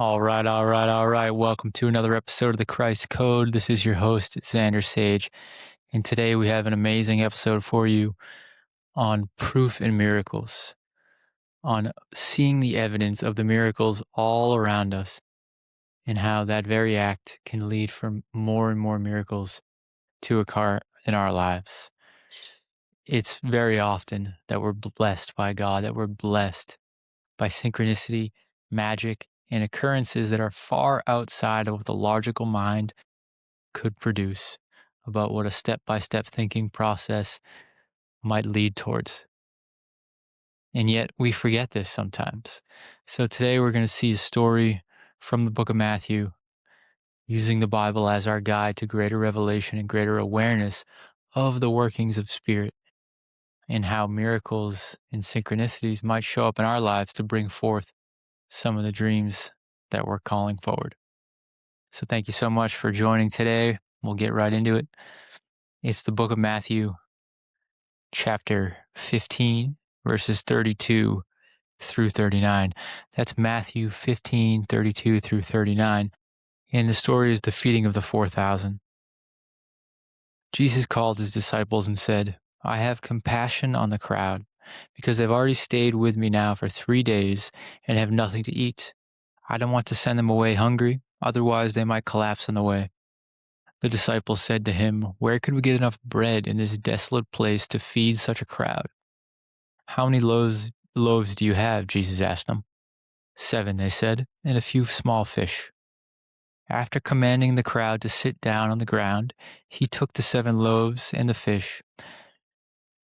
All right, all right, all right. Welcome to another episode of the Christ Code. This is your host, Xander Sage. And today we have an amazing episode for you on proof and miracles, on seeing the evidence of the miracles all around us and how that very act can lead for more and more miracles to occur in our lives. It's very often that we're blessed by God, that we're blessed by synchronicity, magic, and occurrences that are far outside of what the logical mind could produce about what a step-by-step thinking process might lead towards. And yet we forget this sometimes. So today we're going to see a story from the book of Matthew, using the Bible as our guide to greater revelation and greater awareness of the workings of spirit and how miracles and synchronicities might show up in our lives to bring forth some of the dreams that we're calling forward. So thank you so much for joining today. We'll get right into it. It's the book of Matthew, chapter 15, verses 32 through 39. That's Matthew 15, 32 through 39. And the story is the feeding of the 4,000. Jesus called his disciples and said, "I have compassion on the crowd, because they've already stayed with me now for 3 days and have nothing to eat. I don't want to send them away hungry, otherwise they might collapse on the way." The disciples said to him, "Where could we get enough bread in this desolate place to feed such a crowd?" "How many loaves do you have?" Jesus asked them. "7," they said, "and a few small fish." After commanding the crowd to sit down on the ground, he took the 7 loaves and the fish,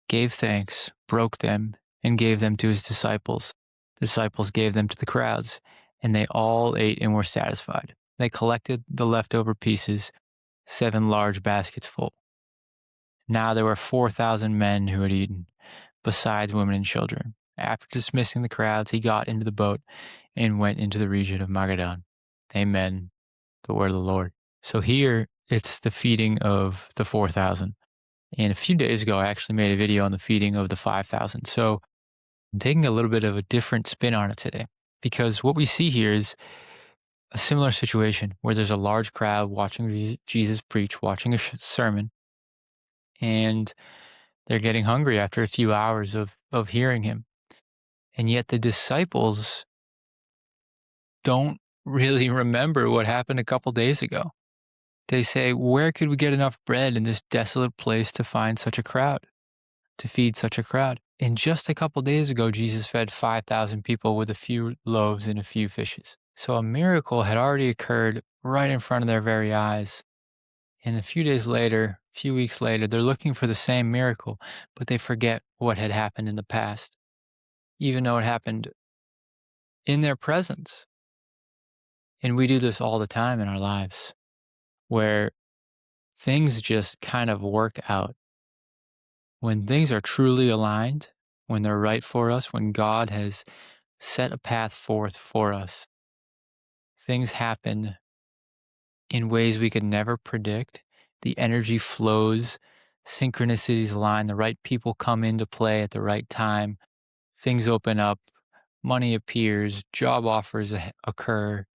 gave thanks, broke them, and gave them to his disciples. The disciples gave them to the crowds, and they all ate and were satisfied. They collected the leftover pieces, 7 large baskets full. Now there were 4,000 men who had eaten, besides women and children. After dismissing the crowds, he got into the boat and went into the region of Magadan. Amen. The word of the Lord. So here it's the feeding of the 4,000. And a few days ago, I actually made a video on the feeding of the 5,000. So I'm taking a little bit of a different spin on it today, because what we see here is a similar situation where there's a large crowd watching Jesus preach, watching a sermon, and they're getting hungry after a few hours of hearing him. And yet the disciples don't really remember what happened a couple days ago. They say, "Where could we get enough bread in this desolate place to find such a crowd, to feed such a crowd?" And just a couple days ago, Jesus fed 5,000 people with a few loaves and a few fishes. So a miracle had already occurred right in front of their very eyes. And a few days later, a few weeks later, they're looking for the same miracle, but they forget what had happened in the past, even though it happened in their presence. And we do this all the time in our lives, where things just kind of work out. When things are truly aligned, when they're right for us, when God has set a path forth for us, things happen in ways we could never predict. The energy flows, synchronicities align, the right people come into play at the right time, things open up, money appears, job offers occur,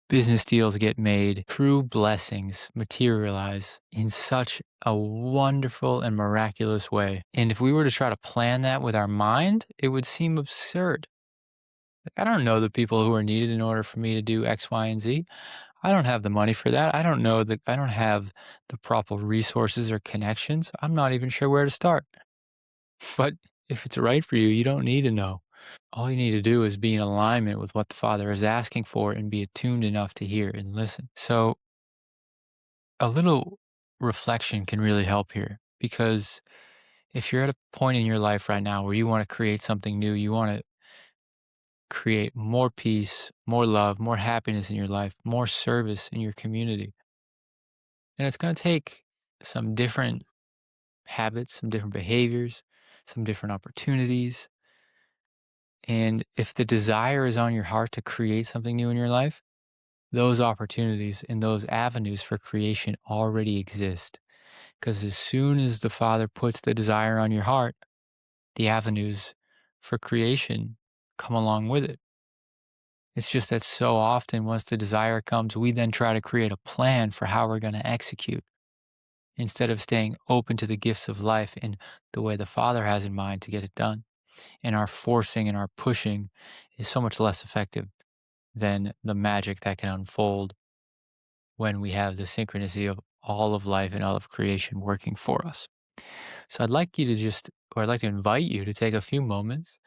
business deals get made, true blessings materialize in such a wonderful and miraculous way. And if we were to try to plan that with our mind, it would seem absurd. I don't know the people who are needed in order for me to do X, Y, and Z. I don't have the money for that. I don't know that I don't have the proper resources or connections. I'm not even sure where to start. But if it's right for you, you don't need to know. All you need to do is be in alignment with what the Father is asking for and be attuned enough to hear and listen. So a little reflection can really help here, because if you're at a point in your life right now where you want to create something new, you want to create more peace, more love, more happiness in your life, more service in your community, then it's going to take some different habits, some different behaviors, some different opportunities. And if the desire is on your heart to create something new in your life, those opportunities and those avenues for creation already exist. Because as soon as the Father puts the desire on your heart, the avenues for creation come along with it. It's just that so often, once the desire comes, we then try to create a plan for how we're going to execute instead of staying open to the gifts of life in the way the Father has in mind to get it done. And our forcing and our pushing is so much less effective than the magic that can unfold when we have the synchronicity of all of life and all of creation working for us. So I'd like you to I'd like to invite you to take a few moments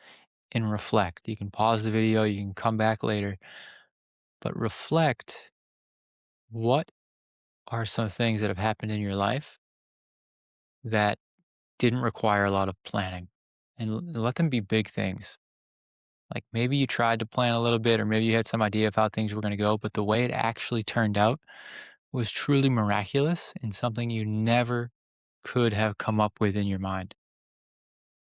and reflect. You can pause the video, you can come back later, but reflect, what are some things that have happened in your life that didn't require a lot of planning? And let them be big things. Like maybe you tried to plan a little bit, or maybe you had some idea of how things were going to go, but the way it actually turned out was truly miraculous and something you never could have come up with in your mind.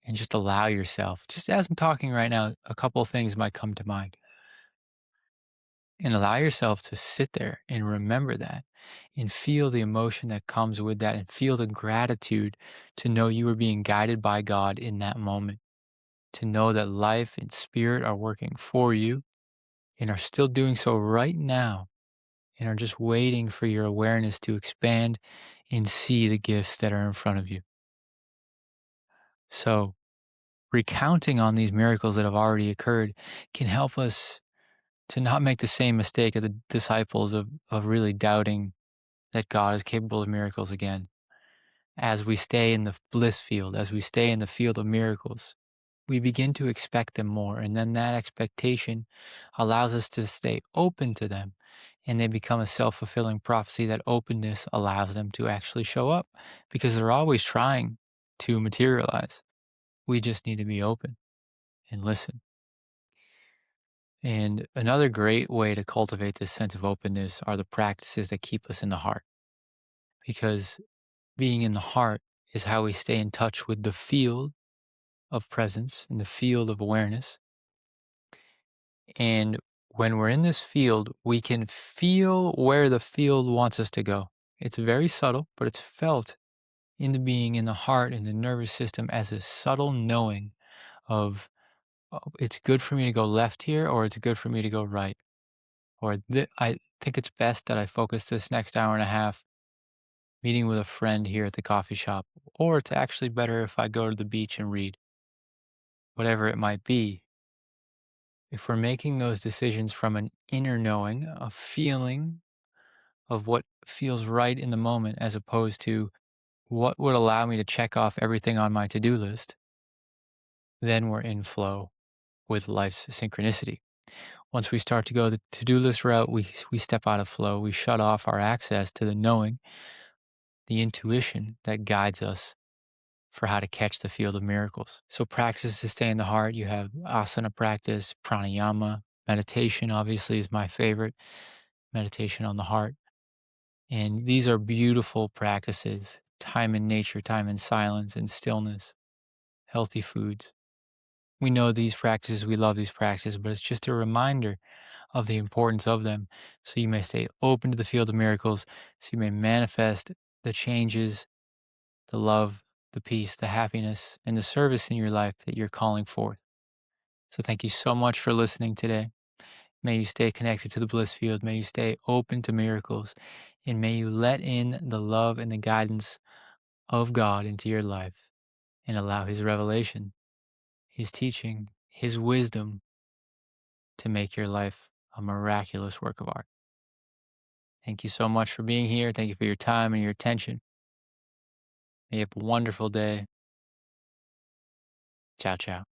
And just allow yourself, just as I'm talking right now, a couple of things might come to mind. And allow yourself to sit there and remember that and feel the emotion that comes with that and feel the gratitude to know you are being guided by God in that moment, to know that life and spirit are working for you and are still doing so right now and are just waiting for your awareness to expand and see the gifts that are in front of you. So, recounting on these miracles that have already occurred can help us to not make the same mistake of the disciples of really doubting that God is capable of miracles again. As we stay in the bliss field, as we stay in the field of miracles, we begin to expect them more. And then that expectation allows us to stay open to them. And they become a self fulfilling prophecy that openness allows them to actually show up because they're always trying to materialize. We just need to be open and listen. And another great way to cultivate this sense of openness are the practices that keep us in the heart. Because being in the heart is how we stay in touch with the field of presence and the field of awareness. And when we're in this field, we can feel where the field wants us to go. It's very subtle, but it's felt in the being, in the heart, in the nervous system as a subtle knowing of, oh, it's good for me to go left here, or it's good for me to go right. Or I think it's best that I focus this next hour and a half meeting with a friend here at the coffee shop, or it's actually better if I go to the beach and read, whatever it might be. If we're making those decisions from an inner knowing, a feeling of what feels right in the moment, as opposed to what would allow me to check off everything on my to-do list, then we're in flow with life's synchronicity. Once we start to go the to-do list route, we step out of flow. We shut off our access to the knowing, the intuition that guides us for how to catch the field of miracles. So practice to stay in the heart. You have asana practice, pranayama, meditation obviously is my favorite, meditation on the heart. And these are beautiful practices. Time in nature, time in silence and stillness, healthy foods. We know these practices, we love these practices, but it's just a reminder of the importance of them. So you may stay open to the field of miracles, so you may manifest the changes, the love, the peace, the happiness, and the service in your life that you're calling forth. So thank you so much for listening today. May you stay connected to the bliss field. May you stay open to miracles. And may you let in the love and the guidance of God into your life and allow His revelation, His teaching, His wisdom to make your life a miraculous work of art. Thank you so much for being here. Thank you for your time and your attention. May you have a wonderful day. Ciao, ciao.